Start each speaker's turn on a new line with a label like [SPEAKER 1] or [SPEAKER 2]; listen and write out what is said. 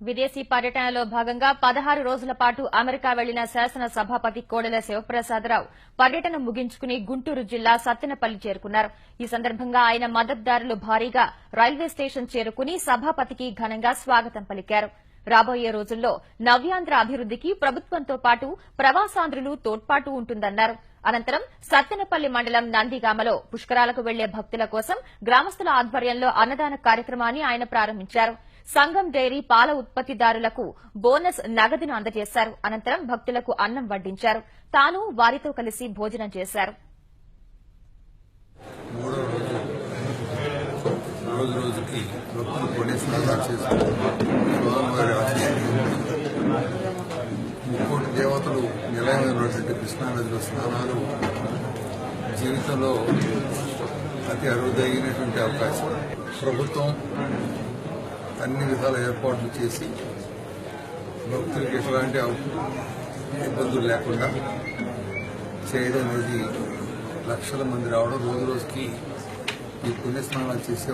[SPEAKER 1] విదేశీ పర్యటనలో భాగంగా 16 రోజుల పాటు అమెరికా వెళ్లిన శాసన సభాపతి కోడెల శివప్రసాదరావు పర్యటన ముగించుకుని గుంటూరు జిల్లా సత్తెనపల్లి చేరుకున్నారు. ఈ సందర్భంగా ఆయన మద్దతుదారులు భారీగా రైల్వే స్టేషన్ చేరుకుని సభాపతికి ఘనంగా స్వాగతం పలికారు. రాబోయే రోజుల్లో నవ్యాంధ్ర అభివృద్దికి ప్రభుత్వంతో పాటు ప్రవాసాంధ్రులు తోడ్పాటు ఉంటుందన్నారు. అనంతరం సత్తెనపల్లి మండలం నందిగామలో పుష్కరాలకు వెళ్లే భక్తుల కోసం గ్రామస్తుల ఆధ్వర్యంలో అన్నదాన కార్యక్రమాన్ని ఆయన ప్రారంభించారు. సంఘం డైరీ పాల ఉత్పత్తిదారులకు బోనస్ నగదును అందజేశారు. అనంతరం భక్తులకు అన్నం వడ్డించారు. తాను వారితో కలిసి భోజనం చేశారు.
[SPEAKER 2] రోజుకి భక్తులు పుణ్యస్నానాలు చేసుకుంటున్నారు. ముక్కోటి దేవతలు నిలయమైనటువంటి కృష్ణానదిలో స్నానాలు జీవితంలో అతి అరుదైనటువంటి అవకాశం. ప్రభుత్వం అన్ని విధాల ఏర్పాట్లు చేసి భక్తులకు ఎట్లాంటి ఇబ్బందులు లేకుండా చేయడం అనేది లక్షల మంది రావడం, రోజుకి ఈ పుణ్యస్నానాలు చేసే